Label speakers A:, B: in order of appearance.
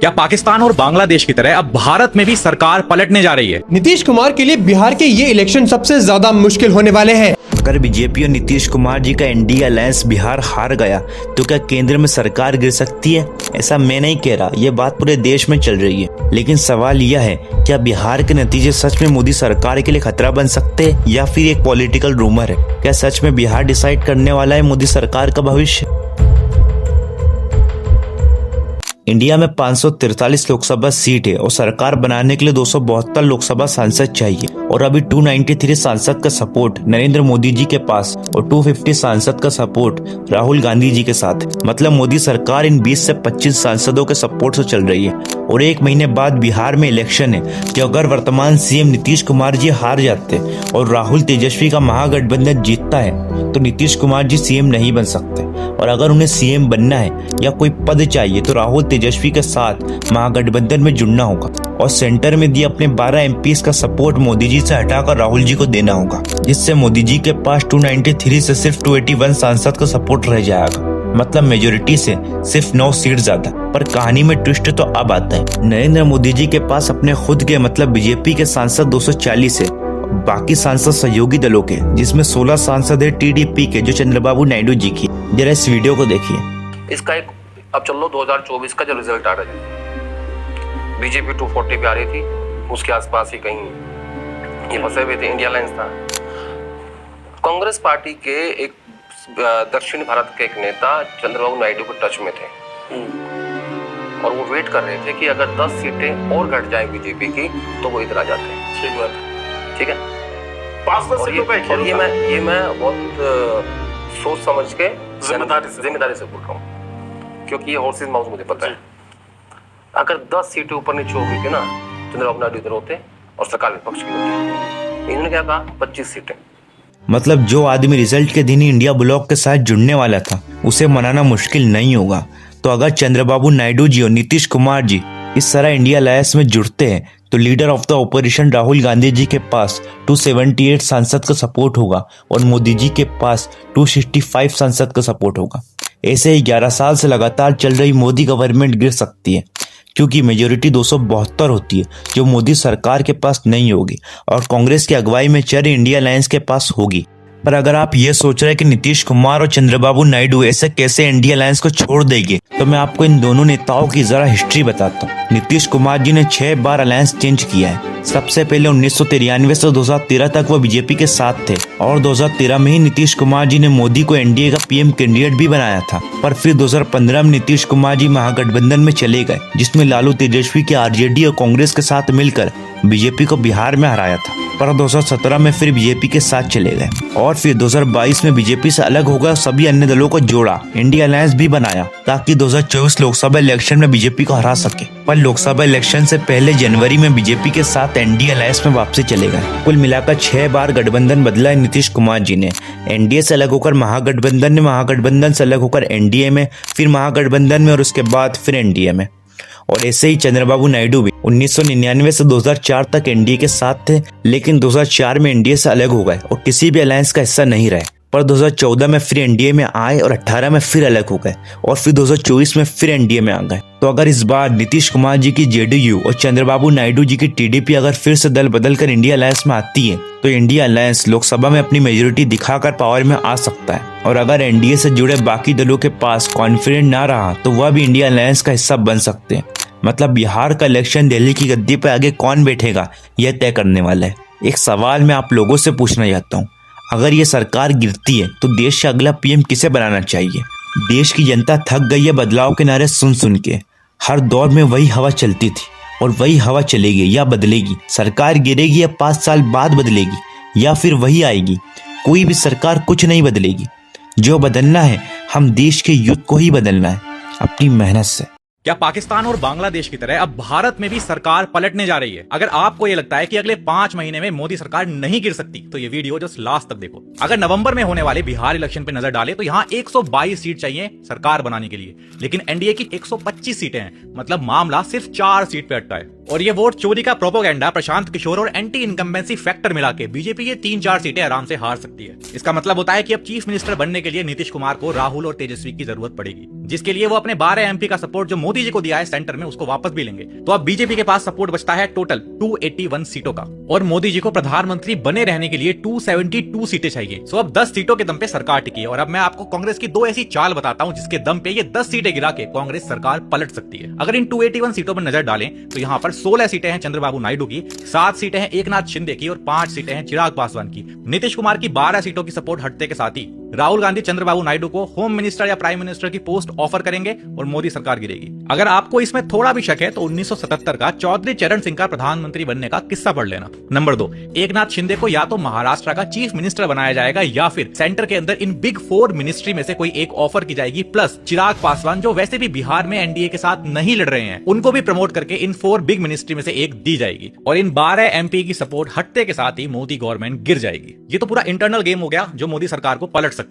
A: क्या पाकिस्तान और बांग्लादेश की तरह अब भारत में भी सरकार पलटने जा रही है?
B: नीतीश कुमार के लिए बिहार के ये इलेक्शन सबसे ज्यादा मुश्किल होने वाले हैं।
C: अगर बीजेपी और नीतीश कुमार जी का एनडीए अलायंस बिहार हार गया तो क्या केंद्र में सरकार गिर सकती है? ऐसा मैं नहीं कह रहा, ये बात पूरे देश में चल रही है। लेकिन सवाल यह है, क्या बिहार के नतीजे सच में मोदी सरकार के लिए खतरा बन सकते हैं या फिर एक पॉलिटिकल रूमर है? क्या सच में बिहार डिसाइड करने वाला है मोदी सरकार का भविष्य? इंडिया में 543 लोकसभा सीट है और सरकार बनाने के लिए 272 लोकसभा सांसद चाहिए और अभी 293 सांसद का सपोर्ट नरेंद्र मोदी जी के पास और 250 सांसद का सपोर्ट राहुल गांधी जी के साथ। मतलब मोदी सरकार इन 20 से 25 सांसदों के सपोर्ट से चल रही है। और एक महीने बाद बिहार में इलेक्शन है कि अगर वर्तमान सीएम नीतीश कुमार जी हार जाते और राहुल तेजस्वी का महागठबंधन जीतता है तो नीतीश कुमार जी सीएम नहीं बन सकते। और अगर उन्हें सीएम बनना है या कोई पद चाहिए तो राहुल तेजस्वी के साथ महागठबंधन में जुड़ना होगा और सेंटर में दिए अपने 12 एमपीज का सपोर्ट मोदी जी से हटाकर राहुल जी को देना होगा, जिससे मोदी जी के पास 293 से सिर्फ 281 सांसद का सपोर्ट रह जाएगा। मतलब मेजोरिटी से सिर्फ 9 सीट ज्यादा। पर कहानी में ट्विस्ट तो अब आता है, नरेंद्र मोदी जी के पास अपने खुद के मतलब बीजेपी के सांसद 240 है, बाकी सांसद सहयोगी दलों के, जिसमें 16 सांसद है टीडीपी के जो चंद्रबाबू नायडू जी की। जरा इस वीडियो को देखिए।
D: इसका एक अब चल लो 2024 का जो रिजल्ट आ रहा है, बीजेपी 240 पे आ रही थी, उसके आसपास ही कहीं ये फंसे हुए थे, इंडिया अलायंस था। कांग्रेस पार्टी के एक दक्षिण भारत के एक नेता चंद्रबाबू नायडू के टच में थे और वो वेट कर रहे थे कि अगर 10 सीटें और घट जाए बीजेपी की तो वो इधर आ जाते हैं। ठीक बात, ठीक है। 5-10 सीटों का खेल। ये मैं बहुत सोच समझ के जिम्मेदारी से बोल रहा हूँ, क्योंकि ये हॉर्सेस माउस मुझे पता है। अगर 10 सीटें ऊपर नीचे हो गई थी ना, चंद्रबाबू नायडू इधर होते और सरकार विपक्ष की होती। इन्होंने क्या कहा, 25 सीटें।
C: मतलब जो आदमी रिजल्ट के दिन ही इंडिया ब्लॉक के साथ जुड़ने वाला था उसे मनाना मुश्किल नहीं होगा। तो अगर चंद्रबाबू नायडू जी और नीतीश कुमार जी इस तरह इंडिया अलायंस में जुड़ते हैं तो leader of the opposition Rahul Gandhi ji के पास 278 सांसद का सपोर्ट होगा और मोदी जी के पास 265 सांसद का सपोर्ट होगा। ऐसे ही 11 साल से लगातार चल रही मोदी गवर्नमेंट गिर सकती है, क्योंकि मेजोरिटी 272 होती है जो मोदी सरकार के पास नहीं होगी और कांग्रेस की अगुवाई में चल रही इंडिया अलायंस के पास होगी। पर अगर आप ये सोच रहे हैं कि नीतीश कुमार और चंद्रबाबू नायडू ऐसे कैसे इंडिया अलायंस को छोड़ देंगे, तो मैं आपको इन दोनों नेताओं की जरा हिस्ट्री बताता हूँ। नीतीश कुमार जी ने 6 बार अलायंस चेंज किया है। सबसे पहले 1993 से 2013 तक वो बीजेपी के साथ थे और 2013 में ही नीतीश कुमार जी ने मोदी को एनडीए का पीएम कैंडिडेट भी बनाया था। पर फिर 2015 में नीतीश कुमार जी महागठबंधन में चले गए, जिसमें लालू तेजस्वी के आरजेडी और कांग्रेस के साथ मिलकर बीजेपी को बिहार में हराया था। पर 2017 में फिर बीजेपी के साथ चले गए और फिर 2022 में बीजेपी से अलग हो गए, सभी अन्य दलों को जोड़ा, इंडिया अलायंस भी बनाया ताकि 2024 लोकसभा इलेक्शन में बीजेपी को हरा सके। पर लोकसभा इलेक्शन से पहले जनवरी में बीजेपी के साथ एनडीए अलायंस में वापसी चले गए। कुल मिलाकर 6 बार गठबंधन बदला है नीतीश कुमार जी ने। एनडीए से अलग होकर महागठबंधन में, महागठबंधन से अलग होकर एनडीए में, फिर महागठबंधन में और उसके बाद फिर एनडीए में। और ऐसे ही चंद्रबाबू नायडू भी 1999 से 2004 तक एनडीए के साथ थे, लेकिन 2004 में एनडीए से अलग हो गए और किसी भी अलायंस का हिस्सा नहीं रहे। पर 2014 में फिर एनडीए में आए और 18 में फिर अलग हो गए और फिर 2024 में फिर एनडीए में आ गए। तो अगर इस बार नीतीश कुमार जी की जेडीयू और चंद्रबाबू नायडू जी की टीडीपी अगर फिर से दल बदल कर इंडिया अलायंस में आती है तो इंडिया अलायंस लोकसभा में अपनी मेजोरिटी दिखाकर पावर में आ सकता है। और अगर एनडीए से जुड़े बाकी दलों के पास कॉन्फिडेंस ना रहा तो वह भी इंडिया अलायंस का हिस्सा बन सकते हैं। मतलब बिहार का इलेक्शन दिल्ली की गद्दी पर आगे कौन बैठेगा यह तय करने वाला है। एक सवाल मैं आप लोगों से पूछना चाहता हूँ, अगर ये सरकार गिरती है तो देश का अगला पीएम किसे बनाना चाहिए? देश की जनता थक गई है बदलाव के नारे सुन सुन के। हर दौर में वही हवा चलती थी और वही हवा चलेगी या बदलेगी। सरकार गिरेगी या 5 साल बाद बदलेगी या फिर वही आएगी, कोई भी सरकार कुछ नहीं बदलेगी। जो बदलना है हम देश के युद्ध को ही बदलना है अपनी मेहनत से।
A: क्या पाकिस्तान और बांग्लादेश की तरह अब भारत में भी सरकार पलटने जा रही है? अगर आपको यह लगता है कि अगले 5 महीने में मोदी सरकार नहीं गिर सकती तो ये वीडियो जस्ट लास्ट तक देखो। अगर नवंबर में होने वाले बिहार इलेक्शन पे नजर डाले तो यहाँ 122 सीट चाहिए सरकार बनाने के लिए, लेकिन एनडीए की 125 सीटें हैं। मतलब मामला सिर्फ 4 सीट पे अटका है। और ये वोट चोरी का प्रोपोगेंडा, प्रशांत किशोर और एंटी इनकम्बेंसी फैक्टर मिला के बीजेपी ये 3-4 सीटें आराम से हार सकती है। इसका मतलब होता है कि अब चीफ मिनिस्टर बनने के लिए नीतीश कुमार को राहुल और तेजस्वी की जरूरत पड़ेगी, जिसके लिए वो अपने 12 एमपी का सपोर्ट जो मोदी जी को दिया है सेंटर में उसको वापस भी लेंगे। तो अब बीजेपी के पास सपोर्ट बचता है टोटल 281 सीटों का, और मोदी जी को प्रधानमंत्री बने रहने के लिए 272 सीटें चाहिए। सो अब 10 सीटों के दम पे सरकार टिकी है। और अब मैं आपको कांग्रेस की 2 ऐसी चाल बताता हूं जिसके दम पे ये 10 सीटें गिरा के कांग्रेस सरकार पलट सकती है। अगर इन 281 सीटों पर नजर डालें तो यहाँ पर 16 सीटें हैं चंद्रबाबू नायडू की, 7 सीटें हैं एकनाथ शिंदे की और 5 सीटें हैं चिराग पासवान की। नीतीश कुमार की 12 सीटों की सपोर्ट हटते के साथ ही राहुल गांधी चंद्रबाबू नायडू को होम मिनिस्टर या प्राइम मिनिस्टर की पोस्ट ऑफर करेंगे और मोदी सरकार गिरेगी। अगर आपको इसमें थोड़ा भी शक है तो 1977 का चौधरी चरण सिंह का प्रधानमंत्री बनने का किस्सा पढ़ लेना। नंबर 2, एकनाथ शिंदे को या तो महाराष्ट्र का चीफ मिनिस्टर बनाया जाएगा या फिर सेंटर के अंदर इन बिग 4 मिनिस्ट्री में से कोई एक ऑफर की जाएगी। प्लस चिराग पासवान जो वैसे भी बिहार में एनडीए के साथ नहीं लड़ रहे हैं, उनको भी प्रमोट करके इन 4 बिग मिनिस्ट्री में से एक दी जाएगी और इन 12 एमपी की सपोर्ट हटते के साथ ही मोदी गवर्नमेंट गिर जाएगी। ये तो पूरा इंटरनल गेम हो गया जो मोदी सरकार को पलट सकता है।